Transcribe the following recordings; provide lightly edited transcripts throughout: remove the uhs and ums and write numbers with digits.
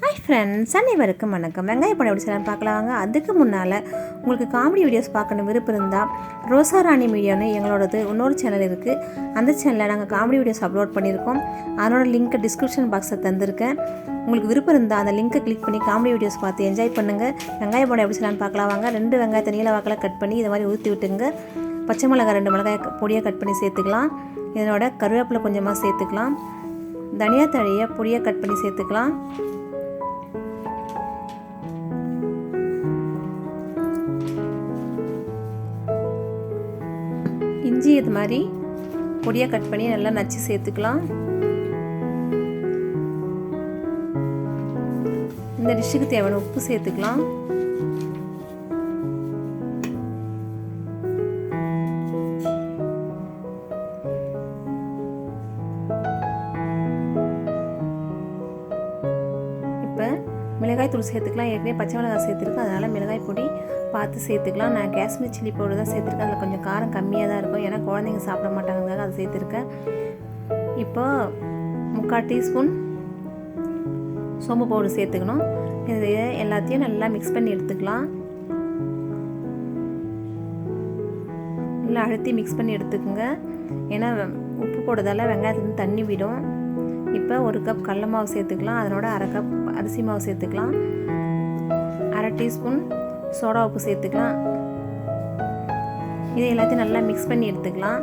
Hi friends, அனைவருக்கும் வணக்கம். வெங்காய படம் எப்படி செய்யலாம் பார்க்கலாம் வாங்க. அதுக்கு முன்னால் உங்களுக்கு காமெடி வீடியோஸ் பார்க்கணும் விருப்பம் இருந்தால் ரோசா ராணி மீடியான்னு எங்களோடது இன்னொரு சேனல் இருக்குது. அந்த சேனலில் நாங்கள் காமெடி வீடியோஸ் அப்லோட் பண்ணியிருக்கோம். அதனோட லிங்க்கை டிஸ்கிரிப்ஷன் பாக்ஸில் தந்திருக்கேன். உங்களுக்கு விருப்பம் இருந்தால் அந்த லிங்க்கை கிளிக் பண்ணி காமெடி வீடியோஸ் பார்த்து என்ஜாய் பண்ணுங்கள். வெங்காய படம் எப்படி செய்யலாம்னு பார்க்கலாம் வாங்க. 2 வெங்காயத்தை நீல வாக்கில் கட் பண்ணி இதை மாதிரி ஊற்றி விட்டுங்க. பச்சை மிளகாய் 2 மிளகாய் பொடியாக கட் பண்ணி சேர்த்துக்கலாம். இதனோட கருவேப்பிலை கொஞ்சமாக சேர்த்துக்கலாம். தனியா தழையை பொடியாக கட் பண்ணி சேர்த்துக்கலாம். இஞ்சி இது மாதிரி பொடியாக கட் பண்ணி நல்லா நச்சு சேர்த்துக்கலாம். இந்த டிஷ்ஷுக்கு தேவையான உப்பு சேர்த்துக்கலாம். இப்போ மிளகாய் தூள் சேர்த்துக்கலாம். ஏற்கனவே பச்சை மிளகாய் சேர்த்துருக்கேன், அதனால் மிளகாய் பொடி பார்த்து சேர்த்துக்கலாம். நான் காஷ்மீர் சில்லி பவுடர் தான் சேர்த்துருக்கேன். அதில் கொஞ்சம் காரம் கம்மியாக தான் இருக்கும், ஏன்னா குழந்தைங்க சாப்பிட மாட்டாங்கிறதுக்காக அதை சேர்த்துருக்கேன். இப்போ 3/4 டீஸ்பூன் சோம்பு பவுடர் சேர்த்துக்கணும். இது எல்லாத்தையும் நல்லா மிக்ஸ் பண்ணி எடுத்துக்கலாம். நல்லா அழுத்தி மிக்ஸ் பண்ணி எடுத்துக்கோங்க, ஏன்னா உப்பு போடுறதால வெங்காயத்துலேருந்து தண்ணி விடும். இப்போ 1 கப் கடல மாவு சேர்த்துக்கலாம். அதனோட 1/2 கப் அரிசி மாவு சேர்த்துக்கலாம். 1/2 டீஸ்பூன் சோடா உப்பு சேர்த்துக்கலாம். இதை எல்லாத்தையும் நல்லா மிக்ஸ் பண்ணி எடுத்துக்கலாம்.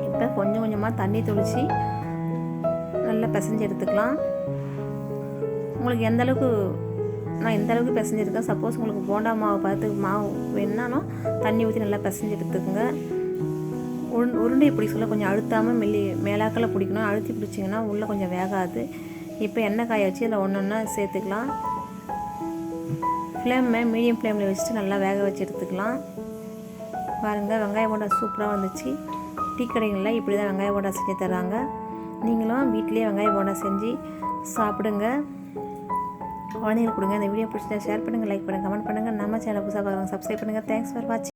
இப்போ கொஞ்சம் கொஞ்சமாக தண்ணி தெளித்து நல்லா பிசைஞ்சு எடுத்துக்கலாம். உங்களுக்கு எந்த அளவுக்கு நான் எந்த அளவுக்கு பிசைஞ்சிருக்கேன். சப்போஸ் உங்களுக்கு போண்டா மாவு பார்த்து மாவு வேணுனாலும் தண்ணி ஊற்றி நல்லா பிசைஞ்சு எடுத்துக்கோங்க. உருண்டை பிடிக்கல கொஞ்சம் அழுத்தாமல் மேலாக்கில் பிடிக்கணும். அழுத்தி பிடிச்சிங்கன்னா உள்ளே கொஞ்சம் வேகாது. இப்போ எண்ணெய் காய வச்சு அதில் ஒன்றா சேர்த்துக்கலாம். ஃப்ளேமை மீடியம் ஃப்ளேமில் வச்சுட்டு நல்லா வேக வச்சு எடுத்துக்கலாம். பாருங்கள், வெங்காய போண்டா சூப்பராக வந்துச்சு. டீ கடைகளில் இப்படி தான் வெங்காய போண்டா செஞ்சு தராங்க. நீங்களும் வீட்டிலேயே வெங்காய போண்டா செஞ்சு சாப்பிடுங்க, குழந்தைங்களுக்கு கொடுங்க. இந்த வீடியோ பிடிச்சிட்டா ஷேர் பண்ணுங்கள், லைக் பண்ணுங்கள், கமெண்ட் பண்ணுங்கள். நம்ம சேனல் புதுசாக பார்க்குறவங்க சப்ஸ்கிரைப் பண்ணுங்கள். தேங்க்ஸ் ஃபார் வாட்சிங்.